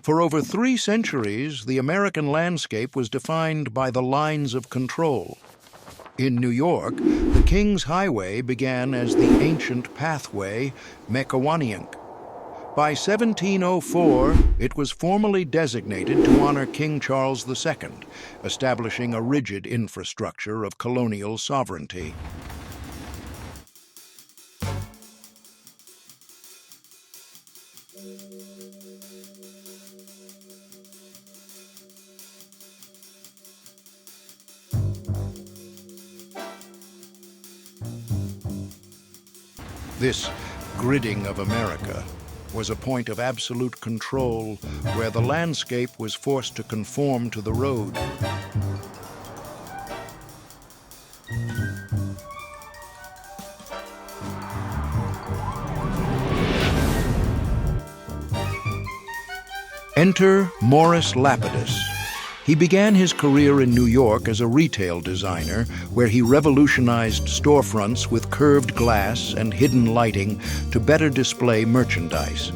For over 3 centuries, the American landscape was defined by the lines of control. In New York, the King's Highway began as the ancient pathway Mekawaniunk. By 1704, it was formally designated to honor King Charles II, establishing a rigid infrastructure of colonial sovereignty. This gridding of America was a point of absolute control where the landscape was forced to conform to the road. Enter Morris Lapidus. He began his career in New York as a retail designer, where he revolutionized storefronts with curved glass and hidden lighting to better display merchandise.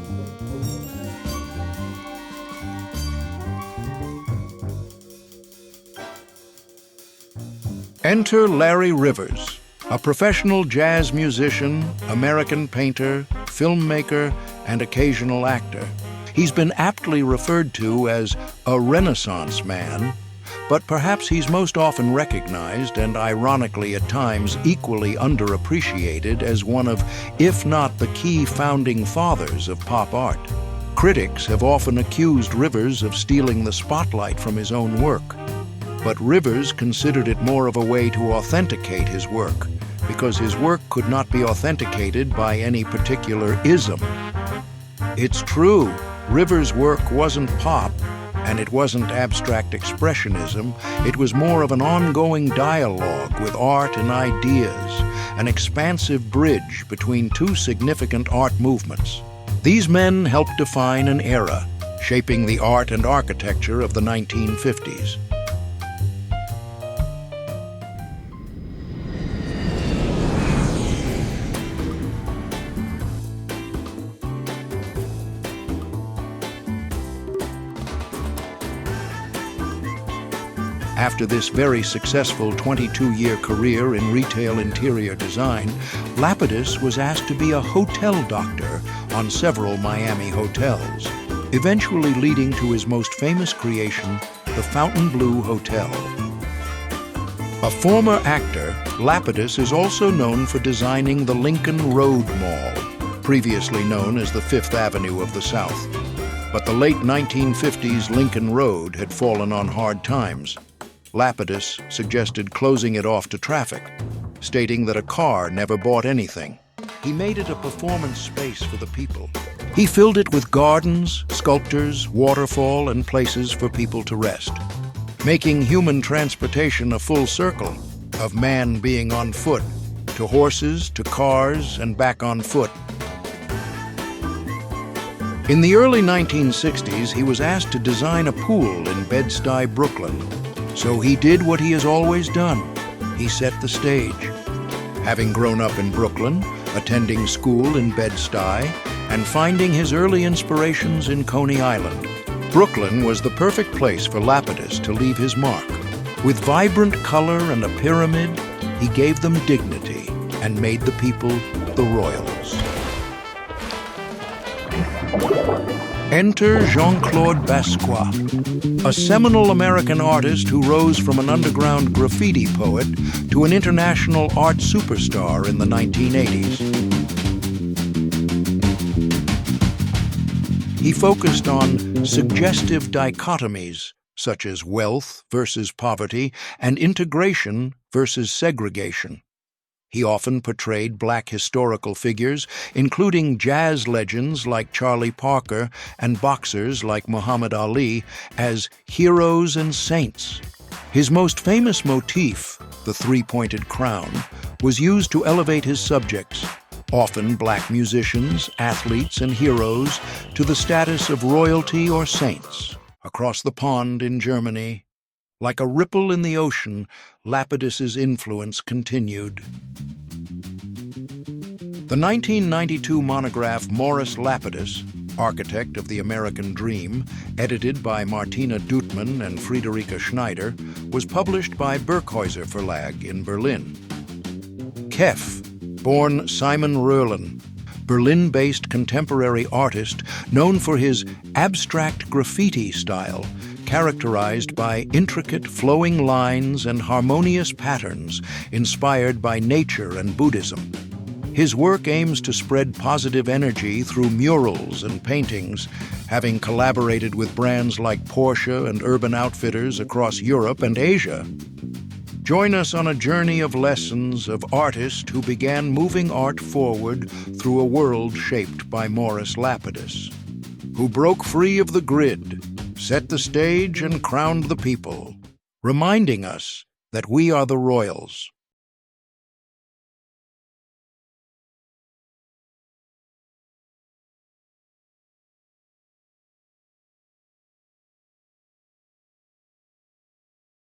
Enter Larry Rivers, a professional jazz musician, American painter, filmmaker, and occasional actor. He's been aptly referred to as a Renaissance man, but perhaps he's most often recognized and ironically at times equally underappreciated as one of, if not the key founding fathers of pop art. Critics have often accused Rivers of stealing the spotlight from his own work, but Rivers considered it more of a way to authenticate his work, because his work could not be authenticated by any particular ism. It's true, Rivers' work wasn't pop, and it wasn't abstract expressionism. It was more of an ongoing dialogue with art and ideas, an expansive bridge between two significant art movements. These men helped define an era, shaping the art and architecture of the 1950s. After this very successful 22-year career in retail interior design, Lapidus was asked to be a hotel doctor on several Miami hotels, eventually leading to his most famous creation, the Fontainebleau Hotel. A former actor, Lapidus is also known for designing the Lincoln Road Mall, previously known as the Fifth Avenue of the South. But the late 1950s Lincoln Road had fallen on hard times. Lapidus suggested closing it off to traffic, stating that a car never bought anything. He made it a performance space for the people. He filled it with gardens, sculptures, waterfall, and places for people to rest, making human transportation a full circle, of man being on foot, to horses, to cars, and back on foot. In the early 1960s, he was asked to design a pool in Bed-Stuy, Brooklyn. So he did what he has always done. He set the stage. Having grown up in Brooklyn, attending school in Bed-Stuy, and finding his early inspirations in Coney Island, Brooklyn was the perfect place for Lapidus to leave his mark. With vibrant color and a pyramid, he gave them dignity and made the people the royals. Enter Jean-Claude Basquiat, a seminal American artist who rose from an underground graffiti poet to an international art superstar in the 1980s. He focused on suggestive dichotomies, such as wealth versus poverty and integration versus segregation. He often portrayed black historical figures, including jazz legends like Charlie Parker and boxers like Muhammad Ali, as heroes and saints. His most famous motif, the three-pointed crown, was used to elevate his subjects, often black musicians, athletes, and heroes, to the status of royalty or saints. Across the pond in Germany, like a ripple in the ocean, Lapidus's influence continued. The 1992 monograph Morris Lapidus Architect of the American Dream, edited by Martina Duttmann and Friederike Schneider, was published by Birkhäuser Verlag in Berlin. Kef, born Simon Röhrlen, Berlin-based contemporary artist known for his abstract graffiti style, characterized by intricate flowing lines and harmonious patterns inspired by nature and Buddhism. His work aims to spread positive energy through murals and paintings, having collaborated with brands like Porsche and Urban Outfitters across Europe and Asia. Join us on a journey of lessons of artists who began moving art forward through a world shaped by Morris Lapidus, who broke free of the grid, set the stage and crowned the people, reminding us that we are the royals.